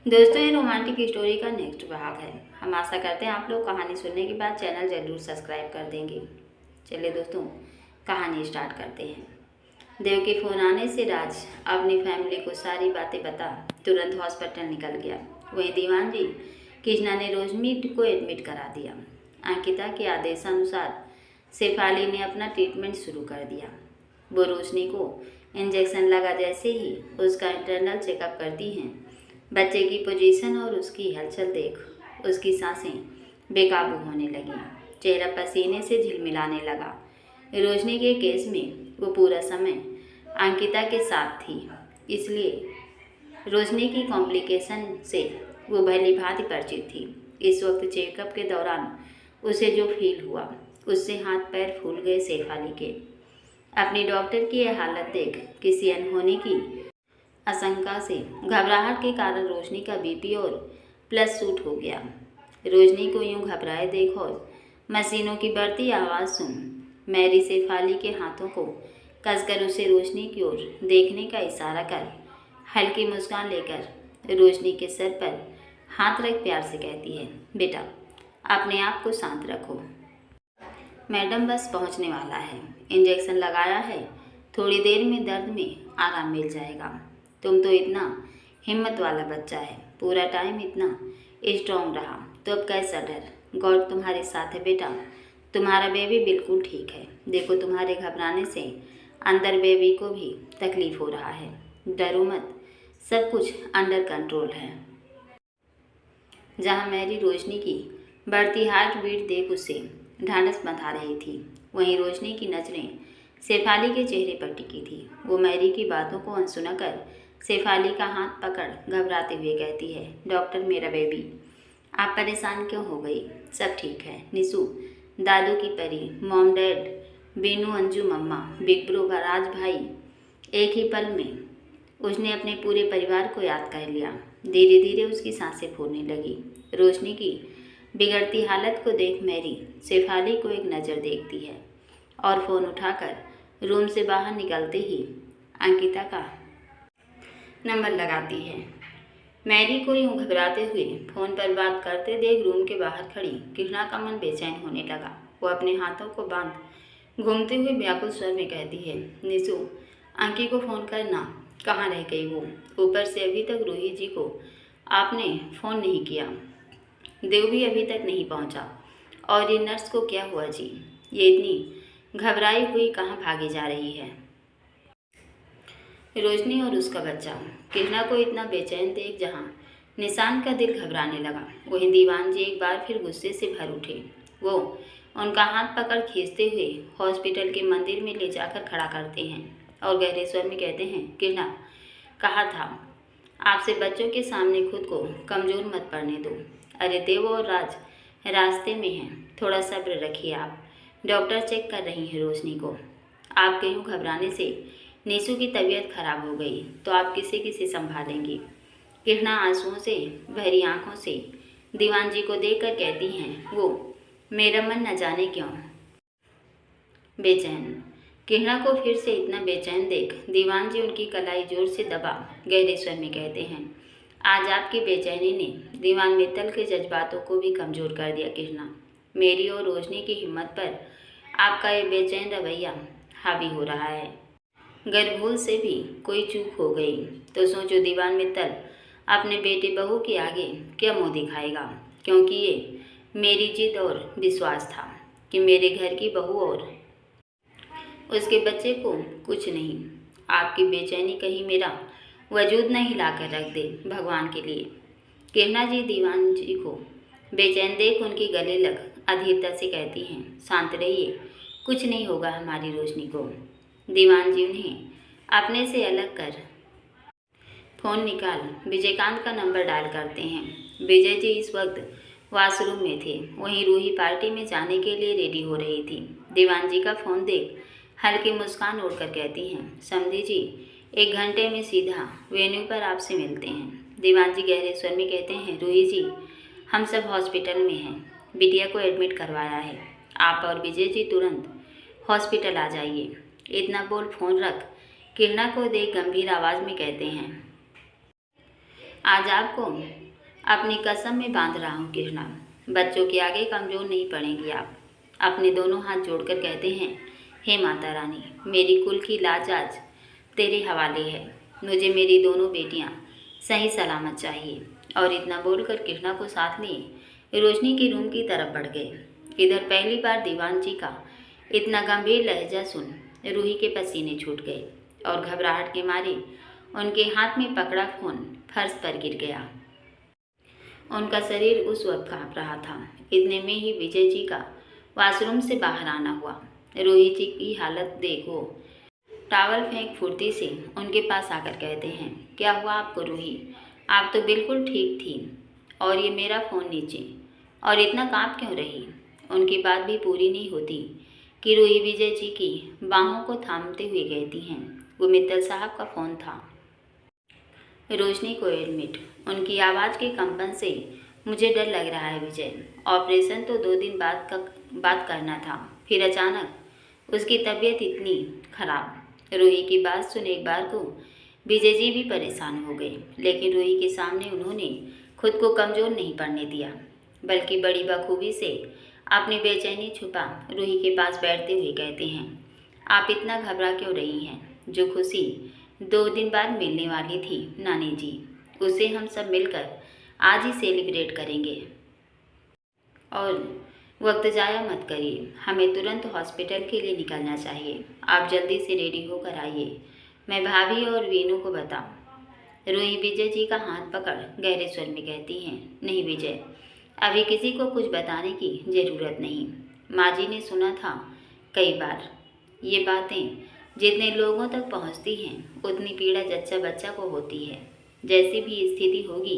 दोस्तों, ये romantic story का नेक्स्ट भाग है। हम आशा करते हैं आप लोग कहानी सुनने के बाद चैनल जरूर सब्सक्राइब कर देंगे। चलिए दोस्तों, कहानी स्टार्ट करते हैं। देव के फ़ोन आने से राज अपनी फैमिली को सारी बातें बता तुरंत हॉस्पिटल निकल गया। वहीं दीवान जी कृष्णा ने रोशनी को एडमिट करा दिया। अंकिता के आदेशानुसार शेफाली ने अपना ट्रीटमेंट शुरू कर दिया। वो रोशनी को इंजेक्शन लगा जैसे ही उसका इंटरनल चेकअप करती हैं। बच्चे की पोजीशन और उसकी हलचल देख उसकी सांसें बेकाबू होने लगीं। चेहरा पसीने से झिलमिलाने लगा। रोशनी के केस में वो पूरा समय अंकिता के साथ थी, इसलिए रोशनी की कॉम्प्लिकेशन से वो भली भांति परिचित थी। इस वक्त चेकअप के दौरान उसे जो फील हुआ उससे हाथ पैर फूल गए शेफाली के। अपनी डॉक्टर की यह हालत देख किसी अनहोनी की आशंका से घबराहट के कारण रोशनी का बीपी और प्लस शूट हो गया। रोशनी को यूं घबराए देख और मशीनों की बढ़ती आवाज़ सुन मैरी शेफाली के हाथों को कसकर उसे रोशनी की ओर देखने का इशारा कर हल्की मुस्कान लेकर रोशनी के सर पर हाथ रख प्यार से कहती है, बेटा अपने आप को शांत रखो। मैडम बस पहुंचने वाला है, इंजेक्शन लगाया है, थोड़ी देर में दर्द में आराम मिल जाएगा। तुम तो इतना हिम्मत वाला बच्चा है, पूरा टाइम इतना स्ट्रॉन्ग रहा, तो अब कैसा डर। गॉड तुम्हारे साथ है बेटा, तुम्हारा बेबी बिल्कुल ठीक है। देखो तुम्हारे घबराने से अंदर बेबी को भी तकलीफ हो रहा है। डरो मत, सब कुछ अंडर कंट्रोल है। जहाँ मैरी रोशनी की बढ़ती हार्ट बीट देख उसे ढांढस बंधा रही थी, वहीं रोशनी की नज़रें शेफाली के चेहरे पर टिकी थी। वो मैरी की बातों को अनसुना कर शेफाली का हाथ पकड़ घबराते हुए कहती है, डॉक्टर मेरा बेबी, आप परेशान क्यों हो गई? सब ठीक है। निशु, दादू की परी, मॉम डैड, बीनू, अंजू मम्मा, बिग ब्रो, राज भाई। एक ही पल में उसने अपने पूरे परिवार को याद कर लिया। धीरे धीरे उसकी सांसें फूलने लगी। रोशनी की बिगड़ती हालत को देख मैरी शेफाली को एक नज़र देखती है और फ़ोन उठाकर रूम से बाहर निकलते ही अंकिता का नंबर लगाती है। मैरी को यूं घबराते हुए फ़ोन पर बात करते देख रूम के बाहर खड़ी कृष्णा का मन बेचैन होने लगा। वो अपने हाथों को बांध घूमते हुए व्याकुल स्वर में कहती है, निशु, अंकी को फ़ोन करना, कहाँ रह गई वो? ऊपर से अभी तक रूही जी को आपने फ़ोन नहीं किया, देव भी अभी तक नहीं पहुंचा, और ये नर्स को क्या हुआ जी? ये इतनी घबराई हुई कहाँ भागी जा रही है? रोशनी और उसका बच्चा कृष्णा को इतना बेचैन देख जहाँ निशान का दिल घबराने लगा, वहीं दीवान जी एक बार फिर गुस्से से भर उठे। वो उनका हाथ पकड़ खींचते हुए हॉस्पिटल के मंदिर में ले जाकर खड़ा करते हैं और गहरे स्वर में कहते हैं, कृष्णा, कहा था आपसे बच्चों के सामने खुद को कमज़ोर मत पड़ने दो। अरे देव और राज रास्ते में हैं, थोड़ा सब्र रखिए आप। डॉक्टर चेक कर रही हैं रोशनी को। आप यूँ घबराने से निशु की तबीयत खराब हो गई तो आप किसे किसे संभालेंगी? कृष्णा आंसुओं से भरी आंखों से दीवान जी को देखकर कहती हैं, वो मेरा मन न जाने क्यों बेचैन। कृष्णा को फिर से इतना बेचैन देख दीवान जी उनकी कलाई जोर से दबा गहरे स्वर में कहते हैं, आज आपकी बेचैनी ने दीवान मित्तल के जज्बातों को भी कमज़ोर कर दिया। कृष्णा, मेरी और रोशनी की हिम्मत पर आपका ये बेचैन रवैया हावी हो रहा है। अगर भूल से भी कोई चूक हो गई तो सोचो दीवान मित्तल अपने बेटे बहू के आगे क्या मुँह दिखाएगा, क्योंकि ये मेरी जिद और विश्वास था कि मेरे घर की बहू और उसके बच्चे को कुछ नहीं। आपकी बेचैनी कहीं मेरा वजूद न हिला कर रख दे, भगवान के लिए। कृष्णा जी दीवान जी को बेचैन देख उनके गले लग अधीरता से कहती हैं, शांत रहिए, कुछ नहीं होगा हमारी रोशनी को। दीवान जी उन्हें अपने से अलग कर फ़ोन निकाल विजयकांत का नंबर डायल करते हैं। विजय जी इस वक्त वॉशरूम में थे, वहीं रूही पार्टी में जाने के लिए रेडी हो रही थी। दीवान जी का फ़ोन देख हल्की मुस्कान ओढ़कर कहती हैं, समधी जी 1 घंटे में सीधा वेन्यू पर आपसे मिलते हैं। दीवान जी गहरे स्वर में कहते हैं, रूही जी हम सब हॉस्पिटल में हैं, बिटिया को एडमिट करवाया है, आप और विजय जी तुरंत हॉस्पिटल आ जाइए। इतना बोल फ़ोन रख कृष्णा को देख गंभीर आवाज़ में कहते हैं, आज आपको अपनी कसम में बांध रहा हूँ कृष्णा, बच्चों के आगे कमज़ोर नहीं पड़ेंगी आप। अपने दोनों हाथ जोड़कर कहते हैं, हे माता रानी, मेरी कुल की लाज आज तेरे हवाले है। मुझे मेरी दोनों बेटियाँ सही सलामत चाहिए। और इतना बोलकर कृष्णा को साथ लिए रोशनी के रूम की तरफ बढ़ गए। इधर पहली बार दीवान जी का इतना गंभीर लहजा सुन रूही के पसीने छूट गए और घबराहट के मारे उनके हाथ में पकड़ा फोन फर्श पर गिर गया। उनका शरीर उस वक्त कांप रहा था। इतने में ही विजय जी का वॉशरूम से बाहर आना हुआ। रूही जी की हालत देखो, टावल फेंक फुर्ती से उनके पास आकर कहते हैं, क्या हुआ आपको रूही? आप तो बिल्कुल ठीक थी। और ये मेरा फ़ोन नीचे, और इतना कांप क्यों रही? उनकी बात भी पूरी नहीं होती कि रूही विजय जी की बाहों को थामते हुए कहती हैं, वो मित्तल साहब का फ़ोन था। रोशनी को एडमिट। उनकी आवाज़ के कंपन से मुझे डर लग रहा है विजय। ऑपरेशन तो 2 दिन बाद करना था, फिर अचानक उसकी तबीयत इतनी खराब। रूही की बात सुन एक बार को विजय जी भी परेशान हो गए, लेकिन रूही के सामने उन्होंने खुद को कमज़ोर नहीं पड़ने दिया, बल्कि बड़ी बखूबी से अपनी बेचैनी छुपा रूही के पास बैठते हुए कहते हैं, आप इतना घबरा क्यों रही हैं? जो खुशी 2 दिन बाद मिलने वाली थी नानी जी, उसे हम सब मिलकर आज ही सेलिब्रेट करेंगे। और वक्त ज़ाया मत करिए, हमें तुरंत हॉस्पिटल के लिए निकलना चाहिए। आप जल्दी से रेडी होकर आइए, मैं भाभी और वीनू को बताऊं। रूही विजय जी का हाथ पकड़ गहरे स्वर में कहती हैं, नहीं विजय, अभी किसी को कुछ बताने की ज़रूरत नहीं। माँ जी ने सुना था कई बार, ये बातें जितने लोगों तक पहुँचती हैं उतनी पीड़ा जच्चा बच्चा को होती है। जैसी भी स्थिति होगी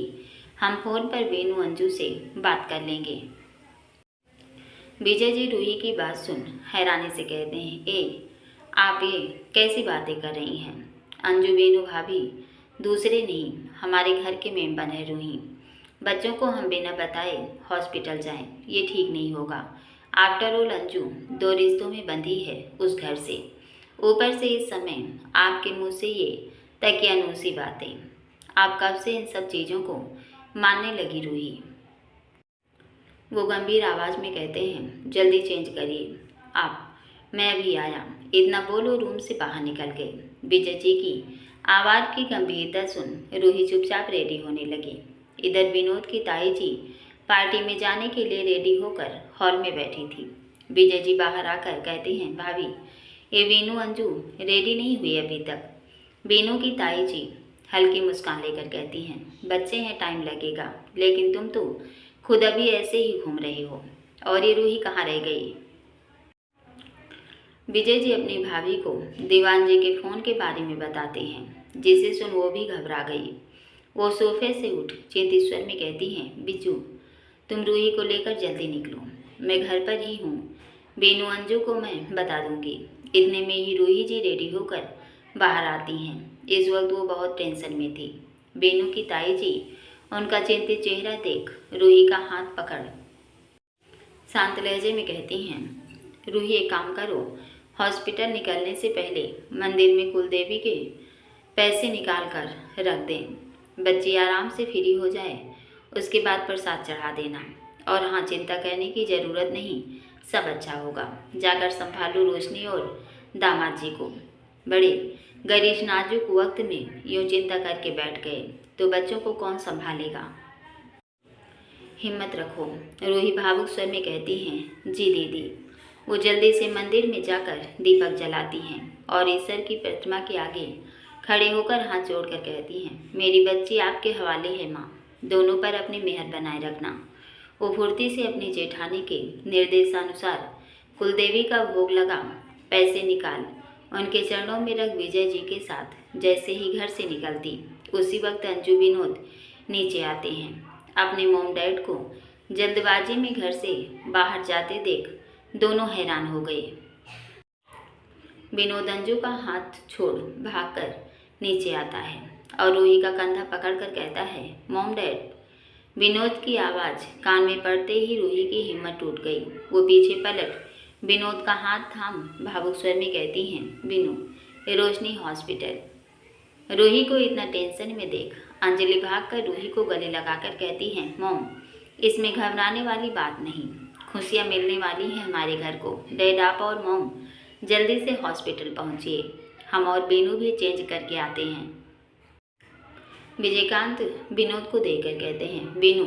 हम फ़ोन पर वीनू अंजू से बात कर लेंगे। विजय जी रूही की बात सुन हैरानी से कहते हैं, आप ये कैसी बातें कर रही हैं? अंजू वीनू भाभी दूसरे नहीं, हमारे घर के मेंबर हैं रूही। बच्चों को हम बिना बताए हॉस्पिटल जाएं, ये ठीक नहीं होगा। आफ्टर ऑल अंजू 2 रिश्तों में बंधी है उस घर से, ऊपर से इस समय आपके मुंह से ये तकियानूसी बातें। आप कब से इन सब चीज़ों को मानने लगी रूही? वो गंभीर आवाज़ में कहते हैं, जल्दी चेंज करिए आप, मैं अभी आया। इतना बोलो रूम से बाहर निकल गए। विजय जी की आवाज़ की गंभीरता सुन रूही चुपचाप रेडी होने लगी। इधर विनोद की ताई जी पार्टी में जाने के लिए रेडी होकर हॉल में बैठी थी। विजय जी बाहर आकर कहते हैं, भाभी ये वीनू अंजू रेडी नहीं हुई अभी तक। वीनू की ताई जी हल्की मुस्कान लेकर कहती हैं, बच्चे हैं, टाइम लगेगा, लेकिन तुम तो खुद अभी ऐसे ही घूम रही हो। और ये रूही कहाँ रह गई? विजय जी अपनी भाभी को दीवान जी के फ़ोन के बारे में बताते हैं, जिसे सुन वो भी घबरा गई। वो सोफे से उठ चिंतित स्वर में कहती हैं, बिज्जू तुम रूही को लेकर जल्दी निकलो, मैं घर पर ही हूँ। बेनू अंजू को मैं बता दूंगी। इतने में ही रूही जी रेडी होकर बाहर आती हैं। इस वक्त वो बहुत टेंशन में थी। बेनू की ताई जी उनका चिंतित चेहरा देख रूही का हाथ पकड़ शांत लहजे में कहती हैं, रूही एक काम करो, हॉस्पिटल निकलने से पहले मंदिर में कुलदेवी के पैसे निकाल कर रख दें। बच्ची आराम से फ्री हो जाए, उसके बाद प्रसाद चढ़ा देना। और हाँ, चिंता करने की ज़रूरत नहीं, सब अच्छा होगा। जाकर संभालो रोशनी और दामाद जी को। बड़े गरीब नाजुक वक्त में यूँ चिंता करके बैठ गए तो बच्चों को कौन संभालेगा? हिम्मत रखो, रूही भावुक स्वर में कहती हैं, जी दीदी। वो जल्दी से मंदिर में जाकर दीपक जलाती हैं और ईश्वर की प्रतिमा के आगे खड़े होकर हाथ जोड़कर कहती हैं, मेरी बच्ची आपके हवाले है माँ, दोनों पर अपनी मेहर बनाए रखना। वो फुर्ती से अपनी जेठानी के निर्देशानुसार कुलदेवी का भोग लगा पैसे निकाल उनके चरणों में रख विजय जी के साथ जैसे ही घर से निकलती, उसी वक्त अंजू विनोद नीचे आते हैं। अपने मॉम डैड को जल्दबाजी में घर से बाहर जाते देख दोनों हैरान हो गए। विनोद अंजू का हाथ छोड़ भागकर नीचे आता है और रूही का कंधा पकड़कर कहता है, मॉम डैड। विनोद की आवाज़ कान में पड़ते ही रूही की हिम्मत टूट गई। वो पीछे पलट विनोद का हाथ थाम भावुक स्वर में कहती हैं, विनू रोशनी हॉस्पिटल। रूही को इतना टेंशन में देख अंजलि भागकर रूही को गले लगाकर कहती है, मॉम, इसमें घबराने वाली बात नहीं, खुशियाँ मिलने वाली हैं हमारे घर को। डैड, आप और मॉम जल्दी से हॉस्पिटल पहुँचिए, हम और बीनू भी चेंज करके आते हैं। विजयकांत विनोद को देखकर कहते हैं, बीनू,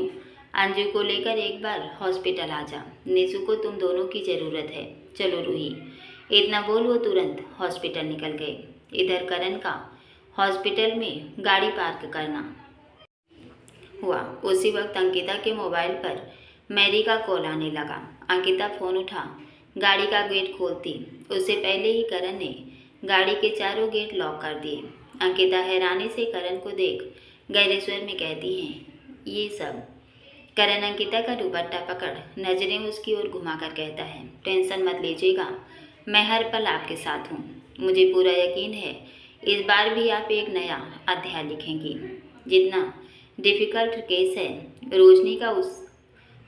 अंजू को लेकर एक बार हॉस्पिटल आ जा, निशु को तुम दोनों की ज़रूरत है। चलो रूही। इतना बोल वो तुरंत हॉस्पिटल निकल गए। इधर करण का हॉस्पिटल में गाड़ी पार्क करना हुआ। उसी वक्त अंकिता के मोबाइल पर मैरी का कॉल आने लगा। अंकिता फ़ोन उठा गाड़ी का गेट खोलती उससे पहले ही करण ने गाड़ी के चारों गेट लॉक कर दिए। अंकिता हैरानी से करण को देख गहरे स्वर में कहती हैं, ये सब। करण अंकिता का दुपट्टा पकड़ नजरें उसकी ओर घुमाकर कहता है, टेंशन मत लीजिएगा, मैं हर पल आपके साथ हूँ। मुझे पूरा यकीन है इस बार भी आप एक नया अध्याय लिखेंगी। जितना डिफ़िकल्ट केस है रोशनी का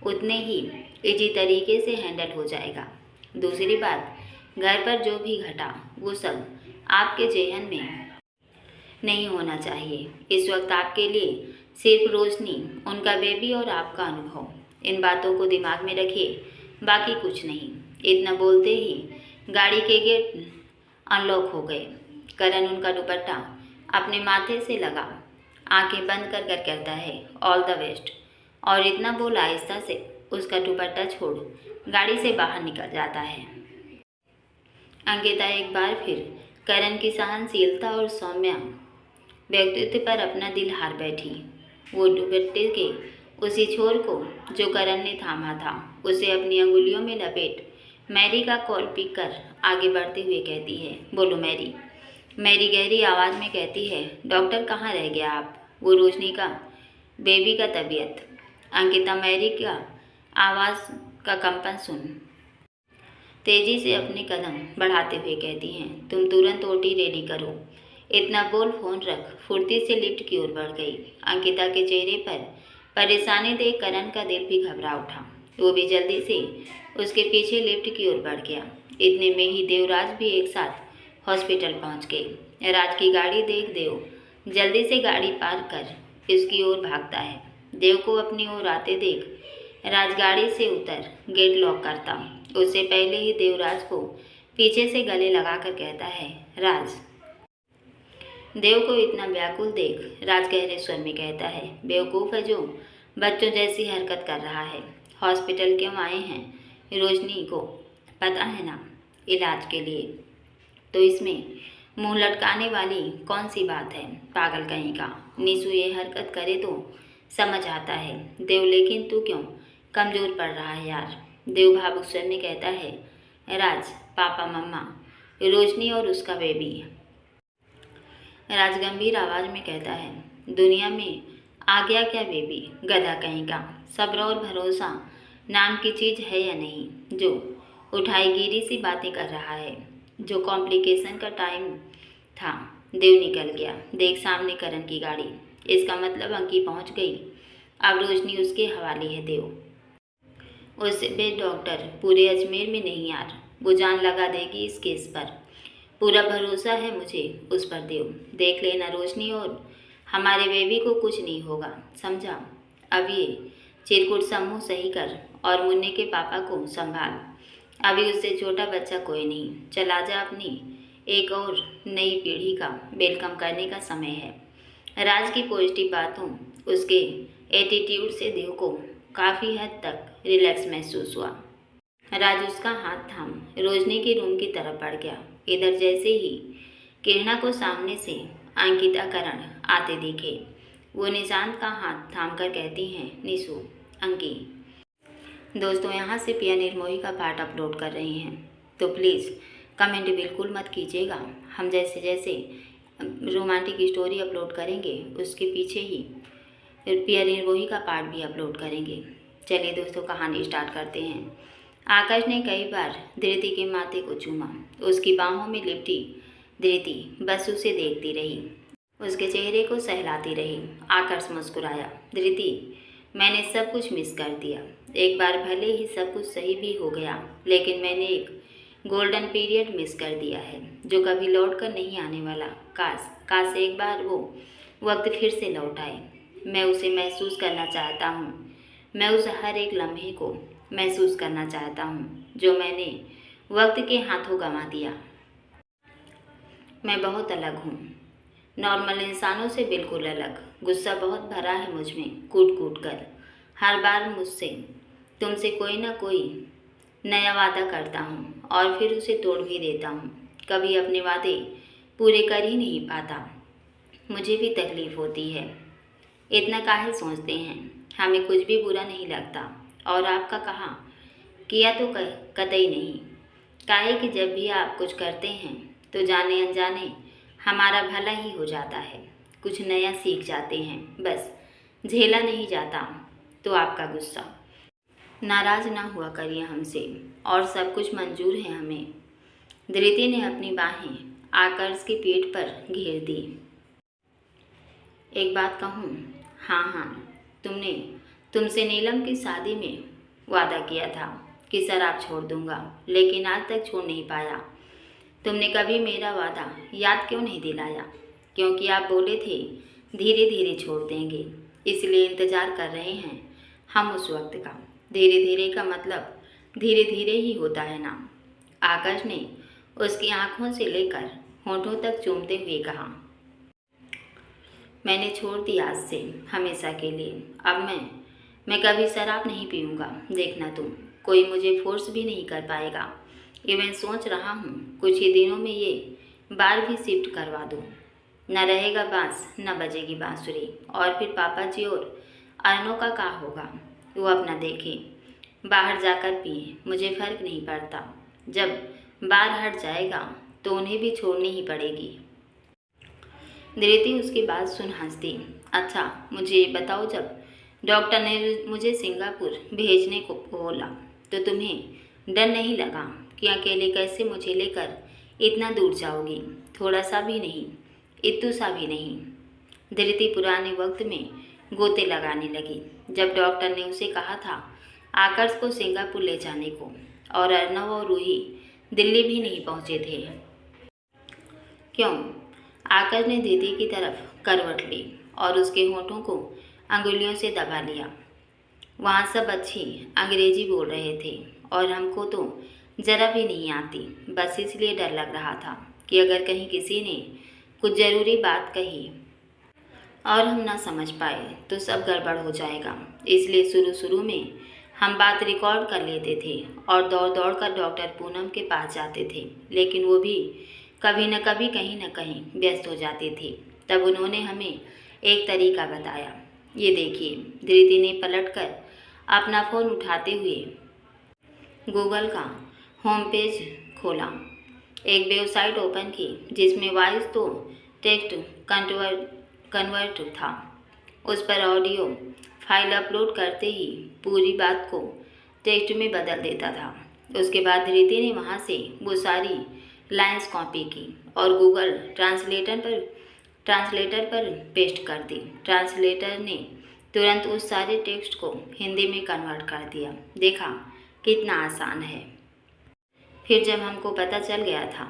उतने ही इजी तरीके से हैंडल हो जाएगा। दूसरी बात, घर पर जो भी घटा वो सब आपके जेहन में नहीं होना चाहिए। इस वक्त आपके लिए सिर्फ रोशनी, उनका बेबी और आपका अनुभव, इन बातों को दिमाग में रखिए, बाकी कुछ नहीं। इतना बोलते ही गाड़ी के गेट अनलॉक हो गए। करण उनका दुपट्टा अपने माथे से लगा आंखें बंद कर कर कहता है, ऑल द बेस्ट, और इतना बोल आहिस्ता से उसका दुपट्टा छोड़ गाड़ी से बाहर निकल जाता है। अंकिता एक बार फिर करण की सहनशीलता और सौम्य व्यक्तित्व पर अपना दिल हार बैठी। वो दुपट्टे के उसी छोर को जो करण ने थामा था उसे अपनी अंगुलियों में लपेट मैरी का कॉल पिक कर आगे बढ़ते हुए कहती है, बोलो मैरी। मैरी गहरी आवाज़ में कहती है, डॉक्टर कहाँ रह गया आप? वो रोशनी का बेबी का तबीयत। अंकिता मैरी का आवाज़ का कंपन सुन तेजी से अपने कदम बढ़ाते हुए कहती हैं, तुम तुरंत ओटी रेडी करो। इतना बोल फ़ोन रख फुर्ती से लिफ्ट की ओर बढ़ गई। अंकिता के चेहरे पर परेशानी देख करण का दिल भी घबरा उठा। वो भी जल्दी से उसके पीछे लिफ्ट की ओर बढ़ गया। इतने में ही देवराज भी एक साथ हॉस्पिटल पहुंच गए। राज की गाड़ी देख देव जल्दी से गाड़ी पार कर इसकी ओर भागता है। देव को अपनी ओर आते देख राज गाड़ी से उतर गेट लॉक करता। उससे पहले ही देवराज को पीछे से गले लगाकर कहता है, राज। देव को इतना व्याकुल देख राज गहरे स्वर में कहता है, बेवकूफ़ है जो बच्चों जैसी हरकत कर रहा है। हॉस्पिटल क्यों आए हैं? रोशनी को पता है ना, इलाज के लिए। तो इसमें मुंह लटकाने वाली कौन सी बात है? पागल कहीं का। निशु ये हरकत करे तो समझ आता है देव, लेकिन तू क्यों कमज़ोर पड़ रहा है यार? देव भावुक स्वर में कहता है, राज, पापा, मम्मा, रोशनी और उसका बेबी। राज गंभीर आवाज़ में कहता है, दुनिया में आ गया क्या बेबी? गधा कहीं का। सब्र और भरोसा नाम की चीज़ है या नहीं, जो उठाईगिरी सी बातें कर रहा है? जो कॉम्प्लिकेशन का टाइम था देव निकल गया। देख सामने करण की गाड़ी। इसका मतलब अंकी पहुंच गई। अब रोशनी उसके हवाले है। देव उससे बे डॉक्टर पूरे अजमेर में नहीं यार, वो जान लगा देगी इस केस पर। पूरा भरोसा है मुझे उस पर देव। देख लेना रोशनी और हमारे बेबी को कुछ नहीं होगा, समझा? अब ये चिरकुट समूह सही कर और मुन्ने के पापा को संभाल। अभी उससे छोटा बच्चा कोई नहीं। चला जा, अपनी एक और नई पीढ़ी का वेलकम करने का समय है। राज की पॉजिटिव बातों, उसके एटीट्यूड से देव को काफ़ी हद तक रिलैक्स महसूस हुआ। राज उसका हाथ थाम रोशनी के रूम की तरफ बढ़ गया। इधर जैसे ही किरणा को सामने से अंकिता करण आते दिखे, वो निशांत का हाथ थामकर कहती हैं, निशु, अंकी। दोस्तों, यहाँ से पिया निर्मोही का पार्ट अपलोड कर रही हैं, तो प्लीज़ कमेंट बिल्कुल मत कीजिएगा। हम जैसे जैसे रोमांटिक स्टोरी अपलोड करेंगे उसके पीछे ही पिया निर्मोही का पार्ट भी अपलोड करेंगे। चलिए दोस्तों, कहानी स्टार्ट करते हैं। आकाश ने कई बार धृति के माथे को चूमा। उसकी बाहों में लिपटी धृति बस उसे देखती रही, उसके चेहरे को सहलाती रही। आकाश मुस्कुराया, धृति, मैंने सब कुछ मिस कर दिया। एक बार भले ही सब कुछ सही भी हो गया, लेकिन मैंने एक गोल्डन पीरियड मिस कर दिया है जो कभी लौट कर नहीं आने वाला। काश एक बार वो वक्त फिर से लौट आए। मैं उसे महसूस करना चाहता हूँ। मैं उस हर एक लम्हे को महसूस करना चाहता हूँ जो मैंने वक्त के हाथों गंवा दिया। मैं बहुत अलग हूँ, नॉर्मल इंसानों से बिल्कुल अलग। गुस्सा बहुत भरा है मुझ में, कूट कूट कर। हर बार मुझसे तुमसे कोई ना कोई नया वादा करता हूँ और फिर उसे तोड़ भी देता हूँ। कभी अपने वादे पूरे कर ही नहीं पाता। मुझे भी तकलीफ़ होती है। इतना काहे सोचते हैं, हमें कुछ भी बुरा नहीं लगता। और आपका कहा किया तो कतई नहीं। काहे कि जब भी आप कुछ करते हैं तो जाने अनजाने हमारा भला ही हो जाता है। कुछ नया सीख जाते हैं, बस झेला नहीं जाता। तो आपका गुस्सा। नाराज़ ना हुआ करिए हमसे, और सब कुछ मंजूर है हमें। धृति ने अपनी बाहें आकर्ष के पेट पर घेर दी। एक बात कहूँ? हाँ हाँ, तुमसे नीलम की शादी में वादा किया था कि शराब छोड़ दूंगा, लेकिन आज तक छोड़ नहीं पाया। तुमने कभी मेरा वादा याद क्यों नहीं दिलाया? क्योंकि आप बोले थे धीरे धीरे छोड़ देंगे, इसलिए इंतज़ार कर रहे हैं हम उस वक्त का। धीरे धीरे का मतलब धीरे धीरे ही होता है ना। आकाश ने उसकी आंखों से लेकर होठों तक चूमते हुए कहा। मैंने छोड़ दिया आज से, हमेशा के लिए। अब मैं कभी शराब नहीं पीऊँगा। देखना तुम, कोई मुझे फोर्स भी नहीं कर पाएगा। इवन सोच रहा हूँ कुछ ही दिनों में ये बार भी शिफ्ट करवा दूँ। न रहेगा बांस, न बजेगी बांसुरी। और फिर पापा जी और अर्नों का क्या होगा? वो अपना देखें, बाहर जाकर पिए, मुझे फ़र्क नहीं पड़ता। जब बार हट जाएगा तो उन्हें भी छोड़नी ही पड़ेगी। धृति उसकी बात सुन हंस दी। अच्छा मुझे बताओ, जब डॉक्टर ने मुझे सिंगापुर भेजने को बोला तो तुम्हें डर नहीं लगा कि अकेले कैसे मुझे लेकर इतना दूर जाओगी? थोड़ा सा भी नहीं, इतू सा भी नहीं। धृति पुराने वक्त में गोते लगाने लगी, जब डॉक्टर ने उसे कहा था आकाश को सिंगापुर ले जाने को, और अर्नव और रूही दिल्ली भी नहीं पहुंचे थे। क्यों? आकाश ने दीदी की तरफ करवट ली और उसके होठों को अंगुलियों से दबा लिया। वहाँ सब अच्छी अंग्रेजी बोल रहे थे और हमको तो ज़रा भी नहीं आती। बस इसलिए डर लग रहा था कि अगर कहीं किसी ने कुछ ज़रूरी बात कही और हम ना समझ पाए तो सब गड़बड़ हो जाएगा। इसलिए शुरू शुरू में हम बात रिकॉर्ड कर लेते थे और दौड़ दौड़ कर डॉक्टर पूनम के पास जाते थे, लेकिन वो भी कभी न कभी कहीं न कहीं व्यस्त हो जाते थे। तब उन्होंने हमें एक तरीका बताया। ये देखिए, धृति ने पलटकर अपना फ़ोन उठाते हुए गूगल का होम पेज खोला, एक वेबसाइट ओपन की जिसमें वॉइस तो टेक्स्ट कन्वर्ट था। उस पर ऑडियो फाइल अपलोड करते ही पूरी बात को टेक्स्ट में बदल देता था। उसके बाद धृति ने वहाँ से वो सारी लाइंस कॉपी की और गूगल ट्रांसलेटर पर पेस्ट कर दी। ट्रांसलेटर ने तुरंत उस सारे टेक्स्ट को हिंदी में कन्वर्ट कर दिया। देखा कितना आसान है। फिर जब हमको पता चल गया था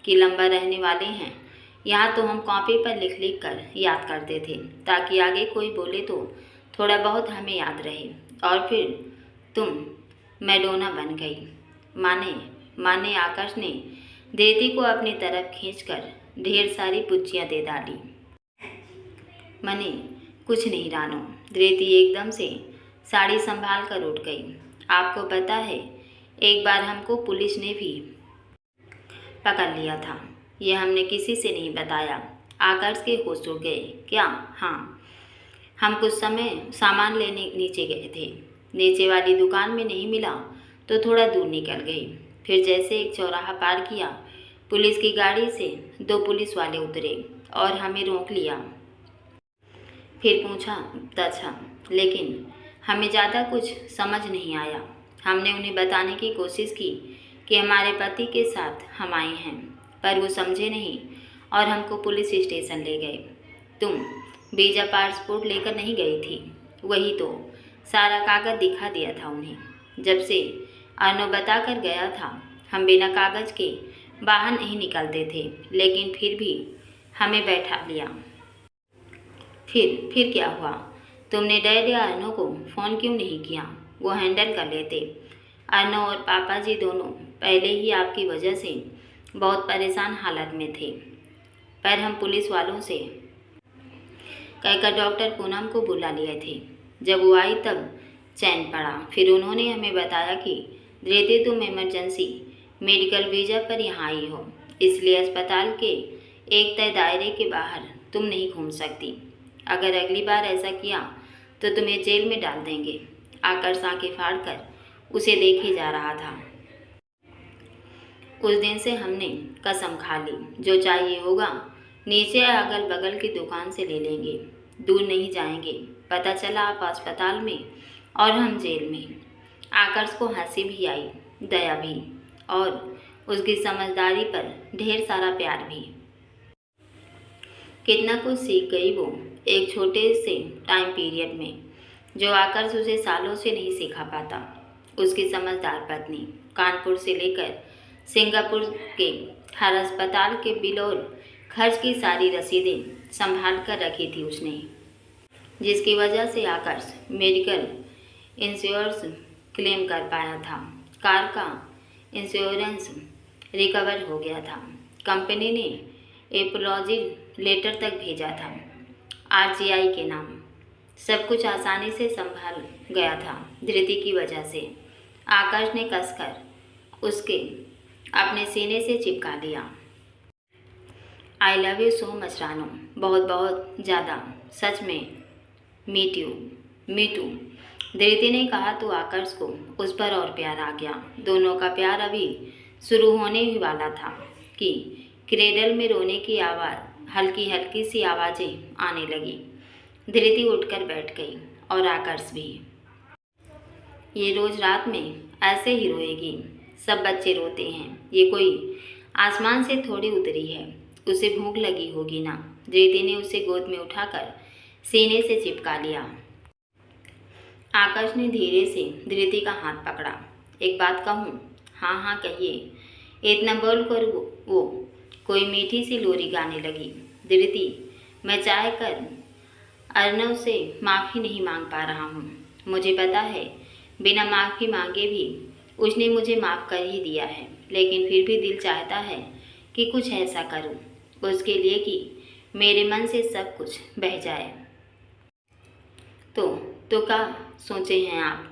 कि लंबा रहने वाले हैं यहाँ, तो हम कॉपी पर लिख लिख कर याद करते थे ताकि आगे कोई बोले तो थोड़ा बहुत हमें याद रहे। और फिर तुम मैडोना बन गई। माने आकाश ने धृति को अपनी तरफ खींचकर ढेर सारी पुच्चियाँ दे डाली। मने कुछ नहीं रानो। धृति एकदम से साड़ी संभाल कर उठ गई। आपको पता है, एक बार हमको पुलिस ने भी पकड़ लिया था। ये हमने किसी से नहीं बताया। आकाश के होश उड़ गए। क्या? हाँ, हम कुछ समय सामान लेने नीचे गए थे। नीचे वाली दुकान में नहीं मिला तो थोड़ा दूर निकल गई। फिर जैसे एक चौराहा पार किया, पुलिस की गाड़ी से 2 पुलिस वाले उतरे और हमें रोक लिया। फिर पूछा अच्छा, लेकिन हमें ज़्यादा कुछ समझ नहीं आया। हमने उन्हें बताने की कोशिश की कि हमारे पति के साथ हम आए हैं, पर वो समझे नहीं और हमको पुलिस स्टेशन ले गए। तुम वीज़ा पासपोर्ट लेकर नहीं गई थी? वही तो, सारा कागज़ दिखा दिया था उन्हें। जब से अर्नो बता कर गया था, हम बिना कागज़ के बाहर नहीं निकलते थे, लेकिन फिर भी हमें बैठा लिया। फिर क्या हुआ? तुमने डैड या अर्नो को फ़ोन क्यों नहीं किया? वो हैंडल कर लेते। अर्नो और पापा जी दोनों पहले ही आपकी वजह से बहुत परेशान हालत में थे, पर हम पुलिस वालों से कहकर डॉक्टर पूनम को बुला लिए थे। जब वो आई तब चैन पड़ा। फिर उन्होंने हमें बताया कि धृति तुम इमरजेंसी मेडिकल वीज़ा पर यहाँ आई हो, इसलिए अस्पताल के एक तय दायरे के बाहर तुम नहीं घूम सकती। अगर अगली बार ऐसा किया तो तुम्हें जेल में डाल देंगे। आकर्ष आंखें फाड़कर उसे देखे जा रहा था। उस दिन से हमने कसम खा ली, जो चाहिए होगा नीचे अगल बगल की दुकान से ले लेंगे, दूर नहीं जाएंगे। पता चला आप अस्पताल में और हम जेल में। आकर्ष को हंसी भी आई, दया भी, और उसकी समझदारी पर ढेर सारा प्यार भी। कितना कुछ सीख गई वो एक छोटे से टाइम पीरियड में, जो आकर्ष उसे सालों से नहीं सिखा पाता। उसकी समझदार पत्नी कानपुर से लेकर सिंगापुर के हर अस्पताल के बिल और खर्च की सारी रसीदें संभाल कर रखी थी उसने, जिसकी वजह से आकर्ष मेडिकल इंश्योरेंस क्लेम कर पाया था। कार का इंश्योरेंस रिकवर हो गया था। कंपनी ने एपोलॉजी लेटर तक भेजा था आरजीआई के नाम। सब कुछ आसानी से संभाल गया था धृति की वजह से। आकाश ने कसकर उसके अपने सीने से चिपका लिया। I love you so much Ranu, बहुत बहुत ज़्यादा, सच में। मी टू। धृति ने कहा तो आकर्ष को उस पर और प्यार आ गया। दोनों का प्यार अभी शुरू होने ही वाला था कि क्रेडल में रोने की आवाज़, हल्की हल्की सी आवाज़ें आने लगी। धृति उठकर बैठ गई और आकर्ष भी। ये रोज़ रात में ऐसे ही रोएगी। सब बच्चे रोते हैं, ये कोई आसमान से थोड़ी उतरी है। उसे भूख लगी होगी ना। धृति ने उसे गोद में उठाकर सीने से चिपका लिया। आकाश ने धीरे से धृति का हाथ पकड़ा। एक बात कहूँ? हाँ हाँ कहिए। इतना बोलकर वो कोई मीठी सी लोरी गाने लगी। धृति, मैं चाह कर अर्नव से माफ़ी नहीं मांग पा रहा हूँ। मुझे पता है बिना माफ़ी मांगे भी उसने मुझे माफ़ कर ही दिया है, लेकिन फिर भी दिल चाहता है कि कुछ ऐसा करूँ उसके लिए कि मेरे मन से सब कुछ बह जाए। तो क्या सोचे हैं आप?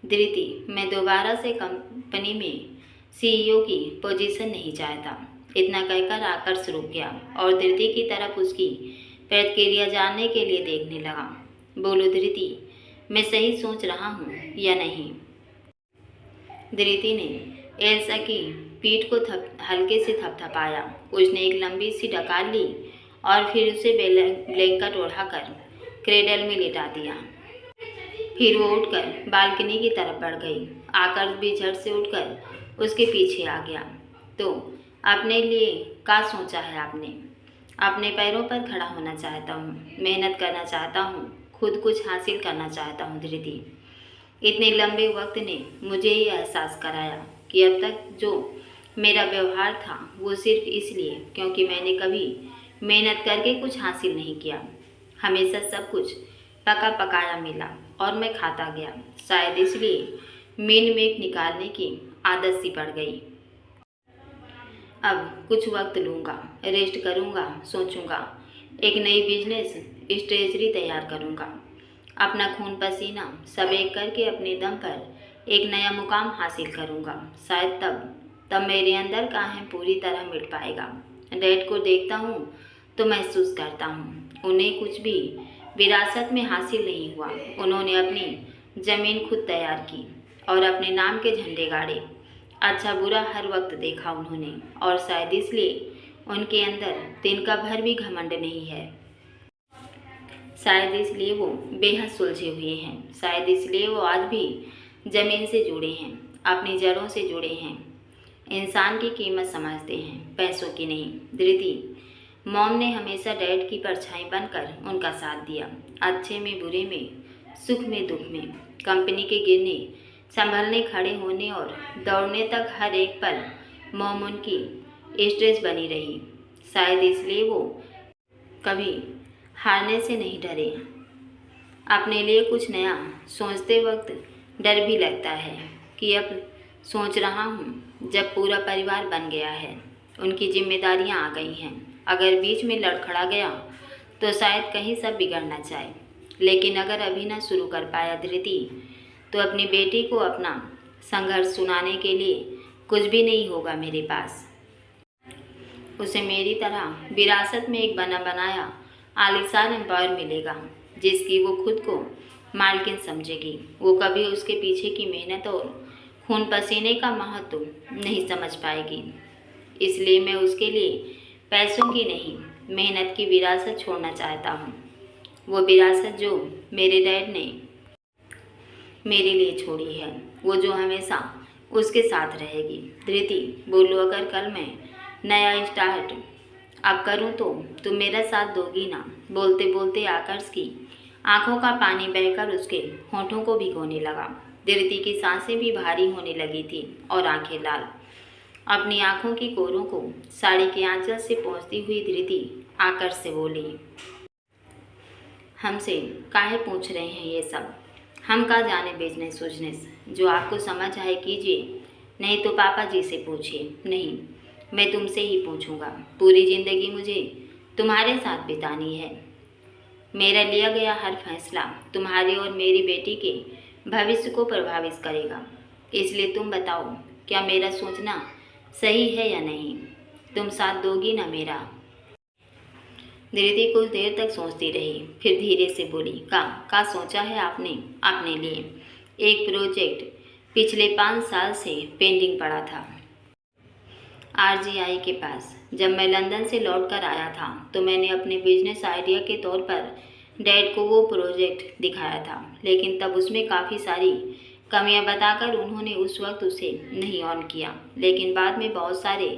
धृति, मैं दोबारा से कंपनी में सीईओ की पोजीशन नहीं चाहता। इतना कहकर आकर्ष रुक गया और धृति की तरफ उसकी प्रतिक्रिया जानने के लिए देखने लगा। बोलो धृति, मैं सही सोच रहा हूँ या नहीं? धृति ने एल्सा की पीठ को हल्के से थपथपाया। उसने एक लंबी सी डकार ली और फिर उसे ब्लैंकेट ओढ़ाकर क्रेडल में लिटा दिया। फिर वो उठकर बालकनी की तरफ बढ़ गई। आकर्ष भी झट से उठकर उसके पीछे आ गया। तो अपने लिए क्या सोचा है आपने? अपने पैरों पर खड़ा होना चाहता हूँ, मेहनत करना चाहता हूँ, खुद कुछ हासिल करना चाहता हूँ धृति। इतने लंबे वक्त ने मुझे ये एहसास कराया कि अब तक जो मेरा व्यवहार था वो सिर्फ इसलिए क्योंकि मैंने कभी मेहनत करके कुछ हासिल नहीं किया। हमेशा सब कुछ पका पकाया मिला और मैं खाता गया। शायद इसलिए मीन मेक निकालने की आदत सी पड़ गई। अब कुछ वक्त लूँगा, रेस्ट करूँगा, सोचूँगा, एक नई बिजनेस स्ट्रेटजी तैयार करूँगा। अपना खून पसीना सब एक करके अपने दम पर एक नया मुकाम हासिल करूँगा। शायद तब मेरे अंदर का अहम पूरी तरह मिट पाएगा। डैड को देखता हूँ तो महसूस करता हूँ उन्हें कुछ भी विरासत में हासिल नहीं हुआ। उन्होंने अपनी ज़मीन खुद तैयार की और अपने नाम के झंडे गाड़े। अच्छा बुरा हर वक्त देखा उन्होंने, और शायद इसलिए उनके अंदर दिन का भर भी घमंड नहीं है। शायद इसलिए वो बेहद सुलझे हुए हैं। शायद इसलिए वो आज भी ज़मीन से जुड़े हैं, अपनी जड़ों से जुड़े हैं। इंसान की कीमत समझते हैं, पैसों की नहीं। धृति, मॉम ने हमेशा डैड की परछाई बनकर उनका साथ दिया, अच्छे में बुरे में, सुख में दुख में। कंपनी के गिरने संभलने, खड़े होने और दौड़ने तक हर एक पल मॉम उनकी स्ट्रेस बनी रही। शायद इसलिए वो कभी हारने से नहीं डरे। अपने लिए कुछ नया सोचते वक्त डर भी लगता है कि अब सोच रहा हूँ जब पूरा परिवार बन गया है, उनकी जिम्मेदारियाँ आ गई हैं, अगर बीच में लड़खड़ा गया तो शायद कहीं सब बिगड़ना चाहे। लेकिन अगर अभी न शुरू कर पाया धृति, तो अपनी बेटी को अपना संघर्ष सुनाने के लिए कुछ भी नहीं होगा मेरे पास। उसे मेरी तरह विरासत में एक बना बनाया आलीशान एम्पायर मिलेगा, जिसकी वो खुद को मालकिन समझेगी। वो कभी उसके पीछे की मेहनत और खून पसीने का महत्व नहीं समझ पाएगी। इसलिए मैं उसके लिए पैसों की नहीं, मेहनत की विरासत छोड़ना चाहता हूँ। वो विरासत जो मेरे डैड ने मेरे लिए छोड़ी है, वो जो हमेशा उसके साथ रहेगी। धृति, बोलो अगर कल मैं नया स्टार्ट अब करूं तो तुम मेरा साथ दोगी ना? बोलते बोलते आकर्ष की आंखों का पानी बहकर उसके होठों को भिगोने लगा। धृति की सांसें भी भारी होने लगी थी और आंखें लाल। अपनी आंखों की कोरों को साड़ी के आंचल से पोंछती हुई धृति आकर्ष से बोली, हमसे काहे पूछ रहे हैं ये सब? हम का जाने बिजनेस उजनेस, जो आपको समझ आए कीजिए, नहीं तो पापा जी से पूछिए। नहीं, मैं तुमसे ही पूछूंगा। पूरी ज़िंदगी मुझे तुम्हारे साथ बितानी है। मेरा लिया गया हर फैसला तुम्हारी और मेरी बेटी के भविष्य को प्रभावित करेगा। इसलिए तुम बताओ, क्या मेरा सोचना सही है या नहीं? तुम साथ दोगी ना मेरा? धृति कुछ देर तक सोचती रही, फिर धीरे से बोली, का सोचा है आपने अपने लिए? एक प्रोजेक्ट पिछले 5 साल से पेंडिंग पड़ा था RGI के पास। जब मैं लंदन से लौट कर आया था तो मैंने अपने बिजनेस आइडिया के तौर पर डैड को वो प्रोजेक्ट दिखाया था, लेकिन तब उसमें काफ़ी सारी कमियां बताकर उन्होंने उस वक्त उसे नहीं ऑन किया। लेकिन बाद में बहुत सारे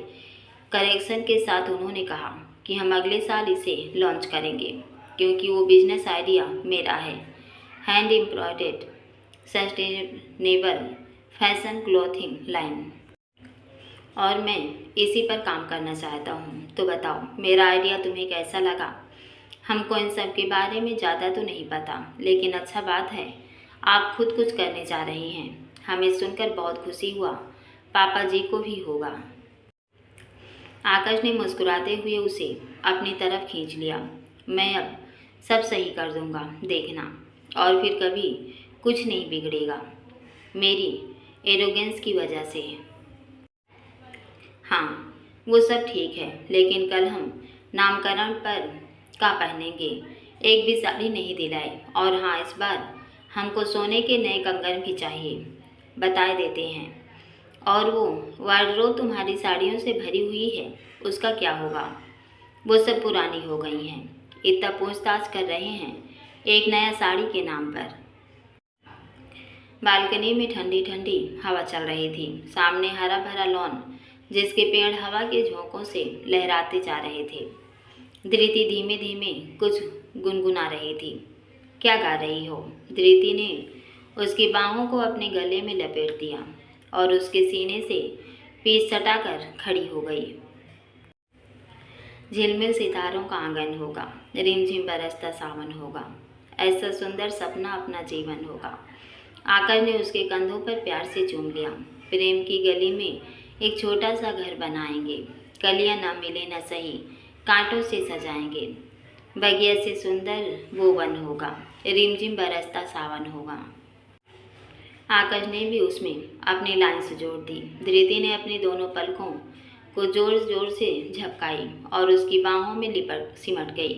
करेक्शन के साथ उन्होंने कहा कि हम अगले साल इसे लॉन्च करेंगे, क्योंकि वो बिजनेस आइडिया मेरा है। Hand embroidered sustainable fashion clothing line, और मैं इसी पर काम करना चाहता हूँ। तो बताओ, मेरा आइडिया तुम्हें कैसा लगा? हमको इन सब के बारे में ज़्यादा तो नहीं पता, लेकिन अच्छा बात है आप खुद कुछ करने जा रही हैं। हमें सुनकर बहुत खुशी हुआ, पापा जी को भी होगा। आकाश ने मुस्कुराते हुए उसे अपनी तरफ खींच लिया। मैं अब सब सही कर दूंगा, देखना, और फिर कभी कुछ नहीं बिगड़ेगा मेरी एरोगेंस की वजह से। हाँ, वो सब ठीक है, लेकिन कल हम नामकरण पर का पहनेंगे? एक भी साड़ी नहीं दिलाई। और हाँ, इस बार हमको सोने के नए कंगन भी चाहिए, बताए देते हैं। और वो वार्डरोब तुम्हारी साड़ियों से भरी हुई है, उसका क्या होगा? वो सब पुरानी हो गई हैं। इतना पूछताछ कर रहे हैं एक नया साड़ी के नाम पर। बालकनी में ठंडी ठंडी हवा चल रही थी। सामने हरा भरा लॉन, जिसके पेड़ हवा के झोंकों से लहराते जा रहे थे। धृति धीमे धीमे कुछ गुनगुना रही थी। क्या गा रही हो? धृति ने उसकी बाहों को अपने गले में लपेट दिया और उसके सीने से पीठ सटाकर खड़ी हो गई। झिलमिल सितारों का आंगन होगा, रिमझिम बरसता सावन होगा, ऐसा सुंदर सपना अपना जीवन होगा। आकाश ने उसके कंधों पर प्यार से चूम लिया। प्रेम की गली में एक छोटा सा घर बनाएंगे, कलियां न मिले न सही, कांटों से सजाएंगे, बगिया से सुंदर वो वन होगा, रिमझिम बरसता सावन होगा। आकाश ने भी उसमें अपनी लाइंस जोड़ दी। धृति ने अपनी दोनों पलकों को जोर जोर से झपकाई और उसकी बाहों में लिपट सिमट गई।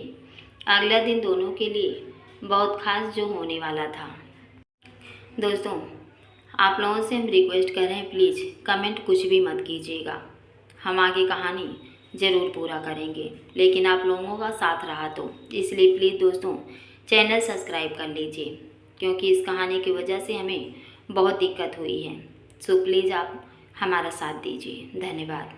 अगला दिन दोनों के लिए बहुत खास जो होने वाला था। दोस्तों, आप लोगों से हम रिक्वेस्ट कर रहे हैं, प्लीज़ कमेंट कुछ भी मत कीजिएगा। हम आगे कहानी ज़रूर पूरा करेंगे, लेकिन आप लोगों का साथ रहा तो, इसलिए प्लीज़ दोस्तों चैनल सब्सक्राइब कर लीजिए, क्योंकि इस कहानी की वजह से हमें बहुत दिक्कत हुई है। सो प्लीज़ आप हमारा साथ दीजिए। धन्यवाद।